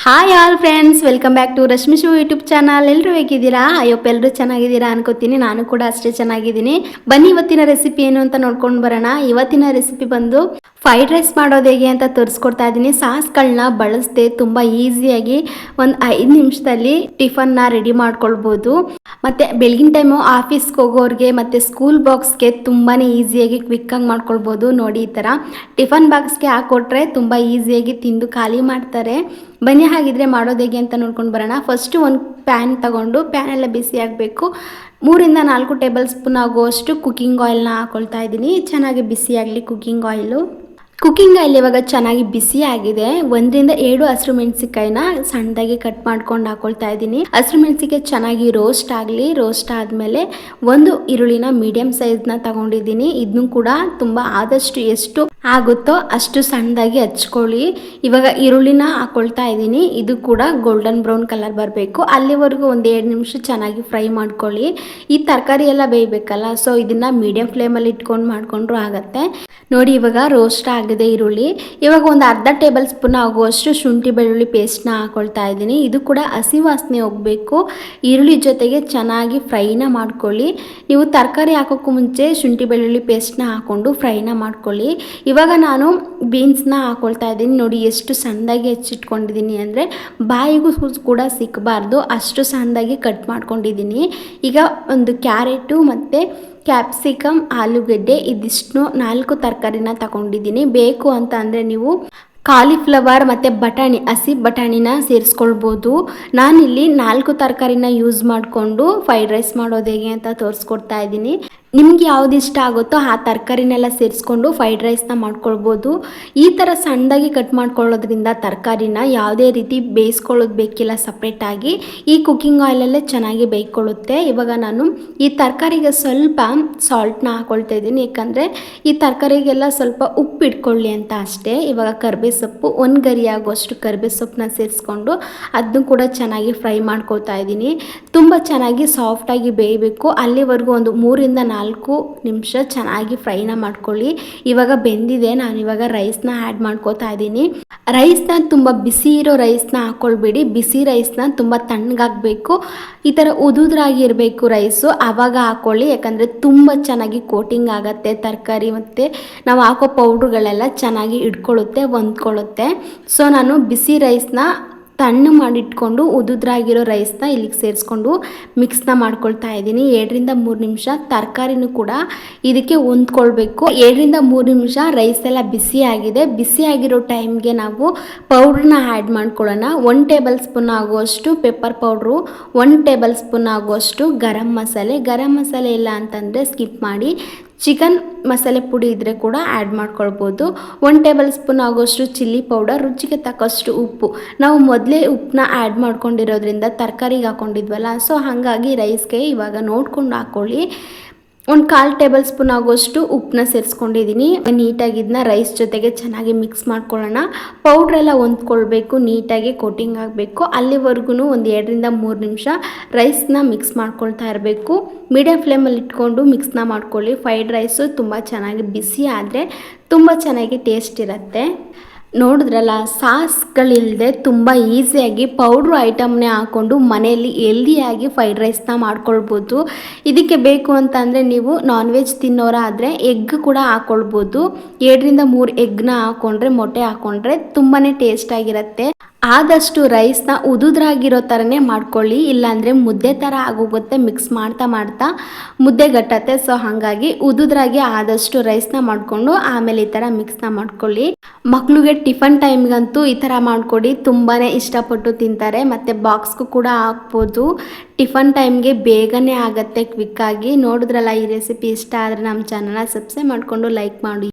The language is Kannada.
Hi all friends, welcome back to Rashmi show YouTube channel. ಎಲ್ಲರೂ ಹೇಗಿದ್ದೀರಾ? ಅಯ್ಯಪ್ಪ ಎಲ್ಲರೂ ಚೆನ್ನಾಗಿದ್ದೀರಾ ಅನ್ಕೋತೀನಿ. ನಾನು ಕೂಡ ಅಷ್ಟೇ ಚೆನ್ನಾಗಿದ್ದೀನಿ. ಬನ್ನಿ ಇವತ್ತಿನ ರೆಸಿಪಿ ಏನು ಅಂತ ನೋಡ್ಕೊಂಡು ಬರೋಣ. ಇವತ್ತಿನ ರೆಸಿಪಿ ಬಂದು ಫ್ರೈಡ್ ರೈಸ್ ಮಾಡೋದು ಹೇಗೆ ಅಂತ ತೋರಿಸ್ಕೊಡ್ತಾ ಇದ್ದೀನಿ. ಸಾಸ್ಗಳನ್ನ ಬಳಸದೆ ತುಂಬ ಈಸಿಯಾಗಿ ಒಂದು 5 ನಿಮಿಷದಲ್ಲಿ ಟಿಫನ್ನ ರೆಡಿ ಮಾಡ್ಕೊಳ್ಬೋದು. ಮತ್ತು ಬೆಳಗಿನ ಟೈಮು ಆಫೀಸ್ಗೆ ಹೋಗೋರಿಗೆ ಮತ್ತು ಸ್ಕೂಲ್ ಬಾಕ್ಸ್ಗೆ ತುಂಬಾ ಈಸಿಯಾಗಿ ಕ್ವಿಕ್ಕಾಗಿ ಮಾಡ್ಕೊಳ್ಬೋದು. ನೋಡಿ, ಈ ಥರ ಟಿಫನ್ ಬಾಕ್ಸ್ಗೆ ಹಾಕ್ಕೊಟ್ರೆ ತುಂಬ ಈಸಿಯಾಗಿ ತಿಂದು ಖಾಲಿ ಮಾಡ್ತಾರೆ. ಬನ್ನಿ ಹಾಗಿದ್ರೆ ಮಾಡೋದು ಹೇಗೆ ಅಂತ ನೋಡ್ಕೊಂಡು ಬರೋಣ. ಫಸ್ಟು ಒಂದು ಪ್ಯಾನ್ ತಗೊಂಡು ಪ್ಯಾನೆಲ್ಲ ಬಿಸಿ ಆಗಬೇಕು. 3 ಇಂದ 4 ಟೇಬಲ್ ಸ್ಪೂನ್ ಆಗುವಷ್ಟು ಕುಕ್ಕಿಂಗ್ ಆಯಿಲ್ನ ಹಾಕ್ಕೊಳ್ತಾ ಇದ್ದೀನಿ. ಚೆನ್ನಾಗಿ ಬಿಸಿ ಆಗಲಿ ಕುಕ್ಕಿಂಗ್ ಆಯಿಲು. ಕುಕ್ಕಿಂಗ್ ಆಯಿಲ್ ಇವಾಗ ಚೆನ್ನಾಗಿ ಬಿಸಿ ಆಗಿದೆ. 1 ರಿಂದ 7 ಹಸಿರು ಮೆಣಸಿಕಾಯಿನ ಸಣ್ಣದಾಗಿ ಕಟ್ ಮಾಡ್ಕೊಂಡು ಹಾಕೊಳ್ತಾ ಇದ್ದೀನಿ. ಹಸಿರು ಮೆಣಸಿಕಾಯಿ ಚೆನ್ನಾಗಿ ರೋಸ್ಟ್ ಆಗಲಿ. ರೋಸ್ಟ್ ಆದಮೇಲೆ 1 ಈರುಳ್ಳಿನ ಮೀಡಿಯಂ ಸೈಜ್ನ ತಗೊಂಡಿದ್ದೀನಿ. ಇದನ್ನು ಕೂಡ ತುಂಬ ಆದಷ್ಟು ಎಷ್ಟು ಆಗುತ್ತೋ ಅಷ್ಟು ಸಣ್ಣದಾಗಿ ಹಚ್ಕೊಳ್ಳಿ. ಇವಾಗ ಈರುಳ್ಳಿನ ಹಾಕೊಳ್ತಾ ಇದ್ದೀನಿ. ಇದು ಕೂಡ ಗೋಲ್ಡನ್ ಬ್ರೌನ್ ಕಲರ್ ಬರಬೇಕು. ಅಲ್ಲಿವರೆಗೂ 1-2 ನಿಮಿಷ ಚೆನ್ನಾಗಿ ಫ್ರೈ ಮಾಡ್ಕೊಳ್ಳಿ. ಈ ತರಕಾರಿ ಎಲ್ಲ ಬೇಯಬೇಕಲ್ಲ, ಸೊ ಇದನ್ನು ಮೀಡಿಯಂ ಫ್ಲೇಮಲ್ಲಿ ಇಟ್ಕೊಂಡು ಮಾಡಿಕೊಂಡ್ರು ಆಗುತ್ತೆ. ನೋಡಿ, ಇವಾಗ ರೋಸ್ಟ್ ಆಗಿದೆ ಈರುಳ್ಳಿ. ಇವಾಗ ಒಂದು ಅರ್ಧ ಟೇಬಲ್ ಸ್ಪೂನ್ ಆಗುವಷ್ಟು ಶುಂಠಿ ಬೆಳ್ಳುಳ್ಳಿ ಪೇಸ್ಟ್ನ ಹಾಕೊಳ್ತಾ ಇದ್ದೀನಿ. ಇದು ಕೂಡ ಹಸಿ ವಾಸನೆ ಹೋಗಬೇಕು. ಈರುಳ್ಳಿ ಜೊತೆಗೆ ಚೆನ್ನಾಗಿ ಫ್ರೈನ ಮಾಡ್ಕೊಳ್ಳಿ. ನೀವು ತರಕಾರಿ ಹಾಕೋಕ್ಕೂ ಮುಂಚೆ ಶುಂಠಿ ಬೆಳ್ಳುಳ್ಳಿ ಪೇಸ್ಟ್ನ ಹಾಕ್ಕೊಂಡು ಫ್ರೈನ ಮಾಡ್ಕೊಳ್ಳಿ. ಇವಾಗ ನಾನು ಬೀನ್ಸ್ನ ಹಾಕೊಳ್ತಾ ಇದ್ದೀನಿ. ನೋಡಿ ಎಷ್ಟು ಸಣ್ಣದಾಗಿ ಹೆಚ್ಚಿಟ್ಕೊಂಡಿದ್ದೀನಿ ಅಂದರೆ ಬಾಯಿಗೂ ಕೂಡ ಸಿಕ್ಕಬಾರ್ದು, ಅಷ್ಟು ಸಣ್ಣದಾಗಿ ಕಟ್ ಮಾಡ್ಕೊಂಡಿದ್ದೀನಿ. ಈಗ ಒಂದು ಕ್ಯಾರೆಟು ಮತ್ತು ಕ್ಯಾಪ್ಸಿಕಮ್, ಆಲೂಗಡ್ಡೆ ಇದಿಷ್ಟು 4 ತರಕಾರಿನ ತಗೊಂಡಿದ್ದೀನಿ. ಬೇಕು ಅಂತ ಅಂದರೆ ನೀವು ಕಾಲಿಫ್ಲವರ್ ಮತ್ತು ಬಟಾಣಿ, ಹಸಿ ಬಟಾಣಿನ ಸೇರಿಸ್ಕೊಳ್ಬೋದು. ನಾನಿಲ್ಲಿ 4 ತರಕಾರಿನ ಯೂಸ್ ಮಾಡಿಕೊಂಡು ಫ್ರೈಡ್ ರೈಸ್ ಮಾಡೋದು ಹೇಗೆ ಅಂತ ತೋರಿಸ್ಕೊಡ್ತಾ ಇದ್ದೀನಿ. ನಿಮ್ಗೆ ಯಾವ್ದು ಇಷ್ಟ ಆಗುತ್ತೋ ಆ ತರಕಾರಿನೆಲ್ಲ ಸೇರಿಸ್ಕೊಂಡು ಫ್ರೈಡ್ ರೈಸ್ನ ಮಾಡ್ಕೊಳ್ಬೋದು. ಈ ಥರ ಸಣ್ಣದಾಗಿ ಕಟ್ ಮಾಡ್ಕೊಳ್ಳೋದ್ರಿಂದ ತರಕಾರಿನ ಯಾವುದೇ ರೀತಿ ಬೇಯಿಸ್ಕೊಳ್ಳೋದು ಬೇಕಿಲ್ಲ ಸಪ್ರೇಟಾಗಿ. ಈ ಕುಕ್ಕಿಂಗ್ ಆಯಿಲಲ್ಲೇ ಚೆನ್ನಾಗಿ ಬೇಯ್ಕೊಳ್ಳುತ್ತೆ. ಇವಾಗ ನಾನು ಈ ತರಕಾರಿಗೆ ಸ್ವಲ್ಪ ಸಾಲ್ಟ್ನ ಹಾಕ್ಕೊಳ್ತಾ ಇದ್ದೀನಿ, ಯಾಕಂದರೆ ಈ ತರಕಾರಿಗೆಲ್ಲ ಸ್ವಲ್ಪ ಉಪ್ಪು ಇಟ್ಕೊಳ್ಳಿ ಅಂತ ಅಷ್ಟೇ. ಇವಾಗ ಕರಿಬೇವು ಸೊಪ್ಪು 1 ಗರಿ ಆಗುವಷ್ಟು ಕರಿಬೇವು ಸೊಪ್ಪನ್ನ ಸೇರಿಸ್ಕೊಂಡು ಅದನ್ನು ಕೂಡ ಚೆನ್ನಾಗಿ ಫ್ರೈ ಮಾಡ್ಕೊಳ್ತಾ ಇದ್ದೀನಿ. ತುಂಬ ಚೆನ್ನಾಗಿ ಸಾಫ್ಟಾಗಿ ಬೇಯಬೇಕು. ಅಲ್ಲಿವರೆಗೂ ಒಂದು 3 ಇಂದ 4 ನಿಮಿಷ ಚೆನ್ನಾಗಿ ಫ್ರೈನ ಮಾಡ್ಕೊಳ್ಳಿ. ಇವಾಗ ಬೆಂದಿದೆ. ನಾನು ಇವಾಗ ರೈಸ್ನ ಆ್ಯಡ್ ಮಾಡ್ಕೋತಾ ಇದ್ದೀನಿ. ರೈಸ್ನ ತುಂಬ ಬಿಸಿ ಇರೋ ರೈಸ್ನ ಹಾಕ್ಕೊಳ್ಬೇಡಿ. ಬಿಸಿ ರೈಸ್ನ ತುಂಬ ತಣ್ಣಗಾಗಬೇಕು. ಈ ಥರ ಉದುದ್ರಾಗಿ ಇರಬೇಕು ರೈಸು, ಆವಾಗ ಹಾಕ್ಕೊಳ್ಳಿ. ಯಾಕಂದರೆ ತುಂಬ ಚೆನ್ನಾಗಿ ಕೋಟಿಂಗ್ ಆಗುತ್ತೆ ತರಕಾರಿ ಮತ್ತು ನಾವು ಹಾಕೋ ಪೌಡ್ರುಗಳೆಲ್ಲ ಚೆನ್ನಾಗಿ ಇಟ್ಕೊಳ್ಳುತ್ತೆ, ಹೊಂದ್ಕೊಳ್ಳುತ್ತೆ. ಸೊ ನಾನು ಬಿಸಿ ರೈಸ್ನ ತಣ್ಣು ಮಾಡಿಟ್ಕೊಂಡು ಉದುದ್ರಾಗಿರೋ ರೈಸ್ನ ಇಲ್ಲಿಗೆ ಸೇರಿಸ್ಕೊಂಡು ಮಿಕ್ಸ್ನ ಮಾಡ್ಕೊಳ್ತಾ ಇದ್ದೀನಿ. 2 ರಿಂದ 3 ನಿಮಿಷ ತರಕಾರಿನೂ ಕೂಡ ಇದಕ್ಕೆ ಹೊಂದ್ಕೊಳ್ಬೇಕು. 2 ರಿಂದ 3 ನಿಮಿಷ ರೈಸ್ ಎಲ್ಲ ಬಿಸಿ ಆಗಿದೆ. ಬಿಸಿ ಆಗಿರೋ ಟೈಮ್ಗೆ ನಾವು ಪೌಡ್ರನ್ನ ಆ್ಯಡ್ ಮಾಡ್ಕೊಳ್ಳೋಣ. 1 ಟೇಬಲ್ ಸ್ಪೂನ್ ಆಗುವಷ್ಟು ಪೆಪ್ಪರ್ ಪೌಡ್ರು, 1 ಟೇಬಲ್ ಸ್ಪೂನ್ ಆಗುವಷ್ಟು ಗರಂ ಮಸಾಲೆ ಇಲ್ಲ ಅಂತಂದರೆ ಸ್ಕಿಪ್ ಮಾಡಿ. ಚಿಕನ್ ಮಸಾಲೆ ಪುಡಿ ಇದ್ದರೆ ಕೂಡ ಆ್ಯಡ್ ಮಾಡ್ಕೊಳ್ಬೋದು. 1 ಟೇಬಲ್ ಸ್ಪೂನ್ ಆಗೋಷ್ಟು ಚಿಲ್ಲಿ ಪೌಡರ್, ರುಚಿಗೆ ತಕ್ಕಷ್ಟು ಉಪ್ಪು. ನಾವು ಮೊದಲೇ ಉಪ್ಪನ್ನ ಆ್ಯಡ್ ಮಾಡ್ಕೊಂಡಿರೋದ್ರಿಂದ ತರಕಾರಿಗೆ ಹಾಕ್ಕೊಂಡಿದ್ವಲ್ಲ, ಸೊ ಹಾಗಾಗಿ ರೈಸ್ಗೆ ಇವಾಗ ನೋಡ್ಕೊಂಡು ಹಾಕ್ಕೊಳ್ಳಿ. 1/4 ಟೇಬಲ್ ಸ್ಪೂನ್ ಆಗೋಷ್ಟು ಉಪ್ಪನ್ನ ಸೇರಿಸ್ಕೊಂಡಿದ್ದೀನಿ. ನೀಟಾಗಿ ಇದನ್ನ ರೈಸ್ ಜೊತೆಗೆ ಚೆನ್ನಾಗಿ ಮಿಕ್ಸ್ ಮಾಡ್ಕೊಳ್ಳೋಣ. ಪೌಡ್ರೆಲ್ಲ ಹೊಂದ್ಕೊಳ್ಬೇಕು, ನೀಟಾಗಿ ಕೋಟಿಂಗ್ ಆಗಬೇಕು. ಅಲ್ಲಿವರೆಗೂ ಒಂದು 2 ರಿಂದ 3 ನಿಮಿಷ ರೈಸ್ನ ಮಿಕ್ಸ್ ಮಾಡ್ಕೊಳ್ತಾ ಇರಬೇಕು. ಮೀಡಿಯಂ ಫ್ಲೇಮಲ್ಲಿ ಇಟ್ಕೊಂಡು ಮಿಕ್ಸ್ನ ಮಾಡ್ಕೊಳ್ಳಿ. ಫ್ರೈಡ್ ರೈಸು ತುಂಬ ಚೆನ್ನಾಗಿ ಬಿಸಿ ಆದರೆ ತುಂಬ ಚೆನ್ನಾಗಿ ಟೇಸ್ಟ್ ಇರುತ್ತೆ. ನೋಡಿದ್ರಲ್ಲ, ಸಾಸ್ಗಳಿಲ್ಲದೆ ತುಂಬ ಈಸಿಯಾಗಿ ಪೌಡ್ರು ಐಟಮ್ನೇ ಹಾಕ್ಕೊಂಡು ಮನೆಯಲ್ಲಿ ಹೆಲ್ದಿಯಾಗಿ ಫ್ರೈಡ್ ರೈಸ್ನ ಮಾಡ್ಕೊಳ್ಬೋದು. ಇದಕ್ಕೆ ಬೇಕು ಅಂತ ಅಂದರೆ ನೀವು ನಾನ್ ವೆಜ್ ತಿನ್ನೋರಾದರೆ ಎಗ್ ಕೂಡ ಹಾಕ್ಕೊಳ್ಬೋದು. 2 ರಿಂದ 3 ಎಗ್ನ ಹಾಕ್ಕೊಂಡ್ರೆ, ಮೊಟ್ಟೆ ಹಾಕ್ಕೊಂಡ್ರೆ ತುಂಬಾ ಟೇಸ್ಟಾಗಿರುತ್ತೆ. ಆದಷ್ಟು ರೈಸ್ನ ಉದುದ್ರಾಗಿರೋ ಥರನೇ ಮಾಡ್ಕೊಳ್ಳಿ, ಇಲ್ಲಾಂದರೆ ಮುದ್ದೆ ಥರ ಆಗೋಗುತ್ತೆ. ಮಿಕ್ಸ್ ಮಾಡ್ತಾ ಮುದ್ದೆ ಗಟ್ಟತ್ತೆ. ಸೊ ಹಾಗಾಗಿ ಉದುದ್ರಾಗಿ ಆದಷ್ಟು ರೈಸ್ನ ಮಾಡಿಕೊಂಡು ಆಮೇಲೆ ಈ ಥರ ಮಿಕ್ಸ್ನ ಮಾಡ್ಕೊಳ್ಳಿ. ಮಕ್ಕಳಿಗೆ ಟಿಫನ್ ಟೈಮ್ಗಂತೂ ಈ ಥರ ಮಾಡಿಕೊಡಿ, ತುಂಬಾ ಇಷ್ಟಪಟ್ಟು ತಿಂತಾರೆ. ಮತ್ತು ಬಾಕ್ಸ್ಗೂ ಕೂಡ ಹಾಕ್ಬೋದು. ಟಿಫನ್ ಟೈಮ್ಗೆ ಬೇಗನೆ ಆಗುತ್ತೆ ಕ್ವಿಕ್ಕಾಗಿ. ನೋಡಿದ್ರಲ್ಲ, ಈ ರೆಸಿಪಿ ಇಷ್ಟ ಆದರೆ ನಮ್ಮ ಚಾನಲ್ನ ಸಬ್ಸ್ಕ್ರೈಬ್ ಮಾಡಿಕೊಂಡು ಲೈಕ್ ಮಾಡಿ.